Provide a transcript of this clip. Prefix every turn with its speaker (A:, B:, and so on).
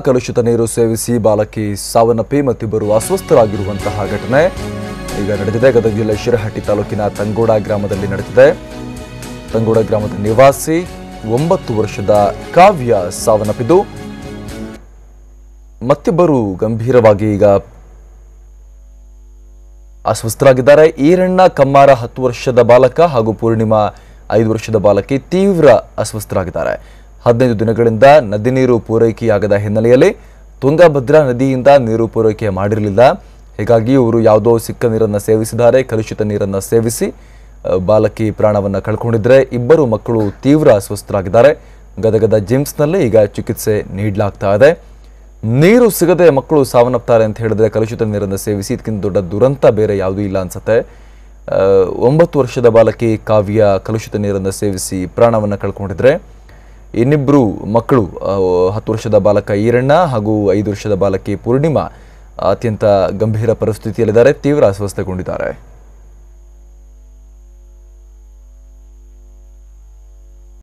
A: ಕಲುಷಿತ ನೀರು ಸೇವಿಸಿ ಬಾಲಕಿ ಸಾವನ್ನಪ್ಪಿ ಮತ್ತಿಬ್ಬರು ಅಸ್ವಸ್ಥರಾಗಿರುವಂತಹ ಘಟನೆ ಈಗ ನಡೆದಿದೆ. ಗದಗ ಜಿಲ್ಲೆ ಶಿರಹಟ್ಟಿ ತಾಲೂಕಿನ ತಂಗೋಡ ಗ್ರಾಮದಲ್ಲಿ ನಡೆದಿದೆ. ತಂಗೋಡ ಗ್ರಾಮದ ನಿವಾಸಿ 9 ವರ್ಷದ ಕಾವ್ಯ ಸಾವನ್ನಪ್ಪಿದ್ದು ಮತ್ತಿಬ್ಬರು ಗಂಭೀರವಾಗಿ ಈಗ ಅಸ್ವಸ್ಥರಾಗಿದ್ದಾರೆ. ಈರಣ್ಣ ಕಮ್ಮಾರ 10 ವರ್ಷದ ಬಾಲಕ ಹಾಗೂ ಪೂರ್ಣಿಮಾ 5 ವರ್ಷದ ಬಾಲಕಿ ತೀವ್ರ ಅಸ್ವಸ್ಥರಾಗಿದ್ದಾರೆ. 15 ದಿನಗಳಿಂದ ನದಿ ನೀರು ಪೂರೈಕೆಯಾಗದ ಹಿನ್ನೆಲೆಯಲ್ಲಿ ತುಂಗಭದ್ರಾ ನದಿಯಿಂದ ನೀರು ಪೂರೈಕೆ ಮಾಡಿರಲಿಲ್ಲ. ಹೀಗಾಗಿ ಇವರು ಯಾವುದೋ ಸಿಕ್ಕ ನೀರನ್ನು ಸೇವಿಸಿದ್ದಾರೆ. ಕಲುಷಿತ ನೀರನ್ನು ಸೇವಿಸಿ ಬಾಲಕಿ ಪ್ರಾಣವನ್ನು ಕಳ್ಕೊಂಡಿದ್ರೆ. ಇಬ್ಬರು ಮಕ್ಕಳು ತೀವ್ರ ಅಸ್ವಸ್ಥರಾಗಿದ್ದಾರೆ. ಗದಗದ ಜಿಮ್ಸ್ನಲ್ಲಿ ಈಗ ಚಿಕಿತ್ಸೆ ನೀಡಲಾಗ್ತಾ ಇದೆ. ನೀರು ಸಿಗದೆ ಮಕ್ಕಳು ಸಾವನ್ನಪ್ತಾರೆ ಅಂತ ಹೇಳಿದ್ರೆ ಕಲುಷಿತ ನೀರನ್ನು ಸೇವಿಸಿ ಇದಕ್ಕಿಂತ ದೊಡ್ಡ ದುರಂತ ಬೇರೆ ಯಾವುದೂ ಇಲ್ಲ ಅನ್ಸುತ್ತೆ. 9 ವರ್ಷದ ಬಾಲಕಿ ಕಾವ್ಯ ಕಲುಷಿತ ನೀರನ್ನು ಸೇವಿಸಿ ಪ್ರಾಣವನ್ನು ಕಳ್ಕೊಂಡಿದ್ರೆ. ಇನ್ನಿಬ್ಬರು ಮಕ್ಕಳು 10 ವರ್ಷದ ಬಾಲಕ ಈರಣ್ಣ ಹಾಗೂ 5 ವರ್ಷದ ಬಾಲಕಿ ಪೂರ್ಣಿಮಾ ಅತ್ಯಂತ ಗಂಭೀರ ಪರಿಸ್ಥಿತಿಯಲ್ಲಿದ್ದಾರೆ, ತೀವ್ರ ಅಸ್ವಸ್ಥಗೊಂಡಿದ್ದಾರೆ.